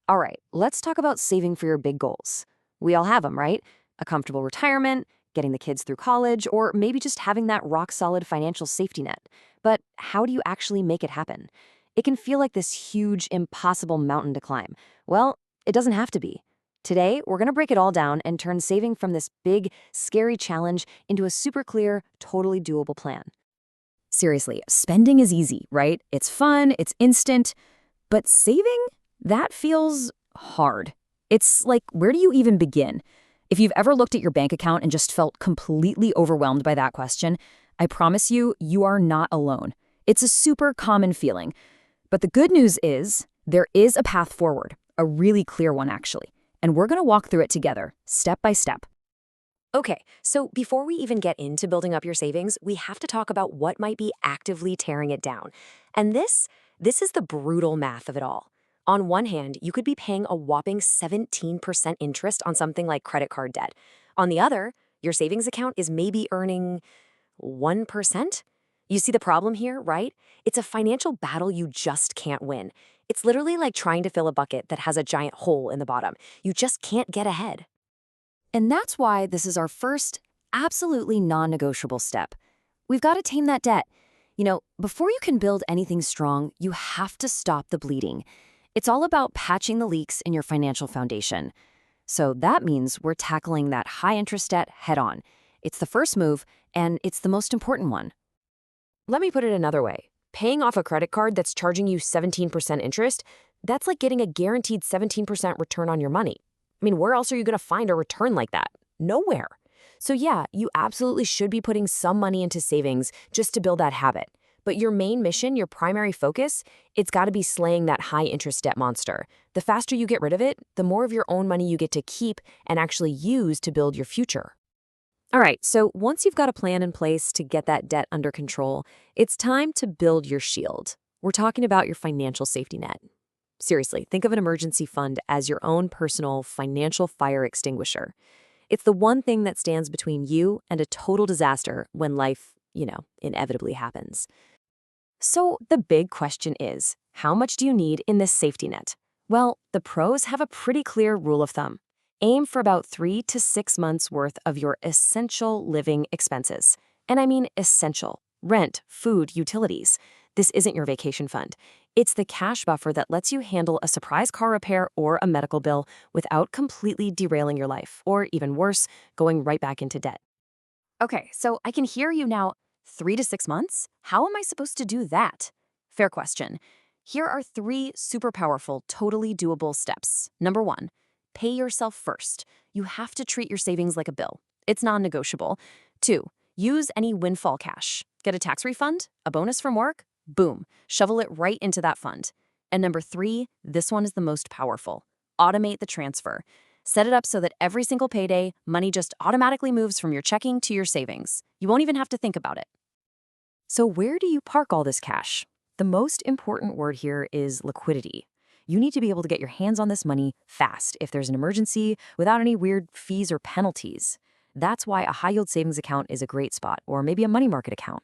All right, let's talk about saving for your big goals. We all have them, right? A comfortable retirement, getting the kids through college, or maybe just having that rock solid financial safety net. But how do you actually make it happen? It can feel like this huge, impossible mountain to climb. Well, it doesn't have to be. Today, we're going to break it all down and turn saving from this big, scary challenge into a super clear, totally doable plan. Seriously, spending is easy, right? It's fun, it's instant, but saving? That feels hard. It's like, where do you even begin? If you've ever looked at your bank account and just felt completely overwhelmed by that question, I promise you, you are not alone. It's a super common feeling. But the good news is, there is a path forward, a really clear one actually. And we're going to walk through it together, step by step. Okay, so before we even get into building up your savings, we have to talk about what might be actively tearing it down. And this is the brutal math of it all. On one hand, you could be paying a whopping 17% interest on something like credit card debt. On the other, your savings account is maybe earning 1%. You see the problem here, right? It's a financial battle you just can't win. It's literally like trying to fill a bucket that has a giant hole in the bottom. You just can't get ahead. And that's why this is our first, absolutely non-negotiable step. We've got to tame that debt. Before you can build anything strong, you have to stop the bleeding. It's all about patching the leaks in your financial foundation. So that means we're tackling that high-interest debt head-on. It's the first move, and it's the most important one. Let me put it another way. Paying off a credit card that's charging you 17% interest, that's like getting a guaranteed 17% return on your money. I mean, where else are you going to find a return like that? Nowhere. So yeah, you absolutely should be putting some money into savings just to build that habit. But your main mission, your primary focus, it's got to be slaying that high interest debt monster. The faster you get rid of it, the more of your own money you get to keep and actually use to build your future. All right, so once you've got a plan in place to get that debt under control, it's time to build your shield. We're talking about your financial safety net. Seriously, think of an emergency fund as your own personal financial fire extinguisher. It's the one thing that stands between you and a total disaster when life, inevitably happens. So the big question is, how much do you need in this safety net? Well, the pros have a pretty clear rule of thumb. Aim for about 3 to 6 months worth of your essential living expenses. And I mean essential. Rent, food, utilities. This isn't your vacation fund. It's the cash buffer that lets you handle a surprise car repair or a medical bill without completely derailing your life, or even worse, going right back into debt. Okay, so I can hear you now. 3 to 6 months? How am I supposed to do that? Fair question. Here are 3 super powerful, totally doable steps. Number 1, pay yourself first. You have to treat your savings like a bill. It's non-negotiable. 2, use any windfall cash. Get a tax refund? A bonus from work? Boom, shovel it right into that fund. And number 3, this one is the most powerful. Automate the transfer. Set it up so that every single payday, money just automatically moves from your checking to your savings. You won't even have to think about it. So where do you park all this cash? The most important word here is liquidity. You need to be able to get your hands on this money fast if there's an emergency without any weird fees or penalties. That's why a high-yield savings account is a great spot, or maybe a money market account.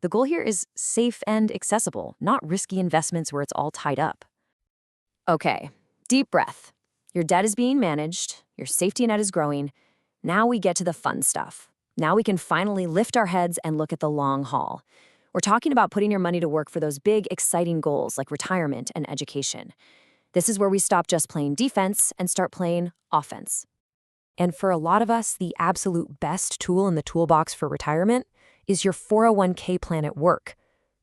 The goal here is safe and accessible, not risky investments where it's all tied up. Okay, deep breath. Your debt is being managed, your safety net is growing. Now we get to the fun stuff. Now we can finally lift our heads and look at the long haul. We're talking about putting your money to work for those big, exciting goals like retirement and education. This is where we stop just playing defense and start playing offense. And for a lot of us, the absolute best tool in the toolbox for retirement is your 401k plan at work.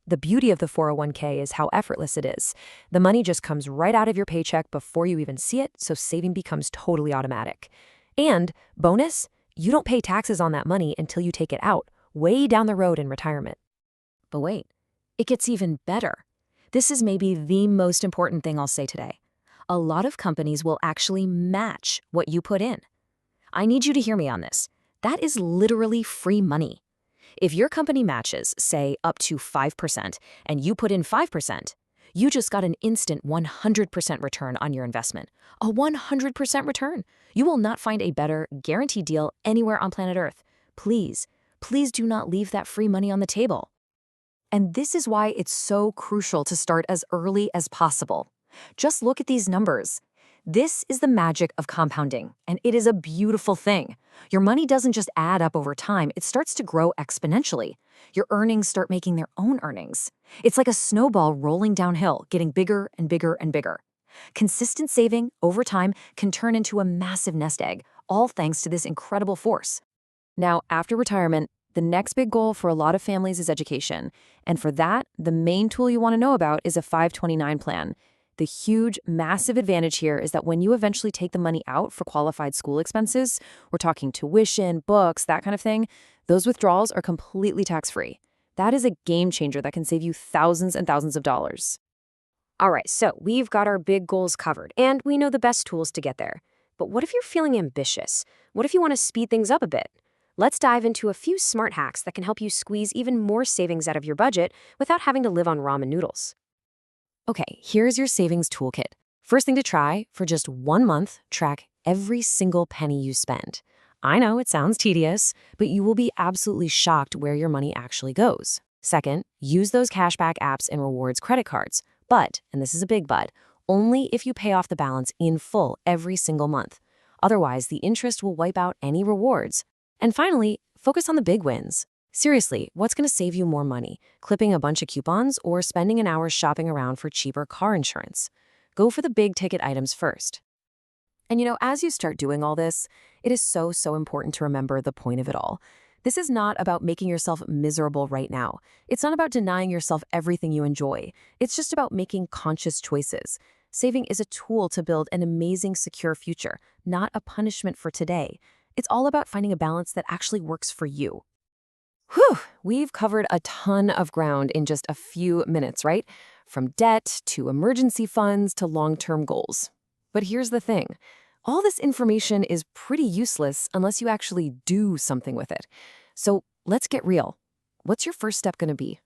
The beauty of the 401k is how effortless it is. The money just comes right out of your paycheck before you even see it, so saving becomes totally automatic. And, bonus, you don't pay taxes on that money until you take it out, way down the road in retirement. But wait, it gets even better. This is maybe the most important thing I'll say today. A lot of companies will actually match what you put in. I need you to hear me on this. That is literally free money. If your company matches, say, up to 5%, and you put in 5%, you just got an instant 100% return on your investment. A 100% return. You will not find a better, guaranteed deal anywhere on planet Earth. Please, please do not leave that free money on the table. And this is why it's so crucial to start as early as possible. Just look at these numbers. This is the magic of compounding, and it is a beautiful thing. Your money doesn't just add up over time, it starts to grow exponentially. Your earnings start making their own earnings. It's like a snowball rolling downhill, getting bigger and bigger and bigger. Consistent saving over time can turn into a massive nest egg, all thanks to this incredible force. Now, after retirement, the next big goal for a lot of families is education. And for that, the main tool you want to know about is a 529 plan. The huge, massive advantage here is that when you eventually take the money out for qualified school expenses, we're talking tuition, books, that kind of thing, those withdrawals are completely tax-free. That is a game changer that can save you thousands and thousands of dollars. All right, so we've got our big goals covered, and we know the best tools to get there. But what if you're feeling ambitious? What if you want to speed things up a bit? Let's dive into a few smart hacks that can help you squeeze even more savings out of your budget without having to live on ramen noodles. Okay, here's your savings toolkit. First thing to try, for just 1 month, track every single penny you spend. I know it sounds tedious, but you will be absolutely shocked where your money actually goes. Second, use those cashback apps and rewards credit cards. But, and this is a big but, only if you pay off the balance in full every single month. Otherwise, the interest will wipe out any rewards. And finally, focus on the big wins. Seriously, what's going to save you more money? Clipping a bunch of coupons or spending an hour shopping around for cheaper car insurance? Go for the big ticket items first. And as you start doing all this, it is so important to remember the point of it all. This is not about making yourself miserable right now. It's not about denying yourself everything you enjoy. It's just about making conscious choices. Saving is a tool to build an amazing, secure future, not a punishment for today. It's all about finding a balance that actually works for you. Whew, we've covered a ton of ground in just a few minutes, right? From debt to emergency funds to long-term goals. But here's the thing. All this information is pretty useless unless you actually do something with it. So let's get real. What's your first step going to be?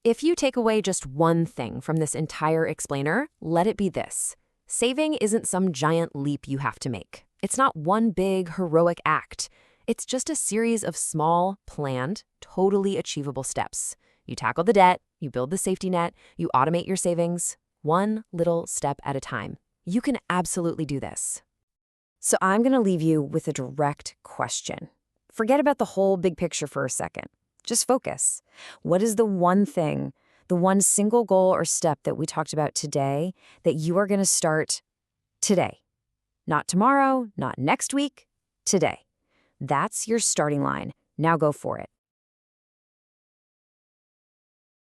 If you take away just one thing from this entire explainer, let it be this. Saving isn't some giant leap you have to make. It's not one big, heroic act. It's just a series of small, planned, totally achievable steps. You tackle the debt, you build the safety net, you automate your savings, one little step at a time. You can absolutely do this. So I'm going to leave you with a direct question. Forget about the whole big picture for a second. Just focus. What is the one thing, the one single goal or step that we talked about today that you are going to start today? Not tomorrow, not next week, today. That's your starting line. Now go for it.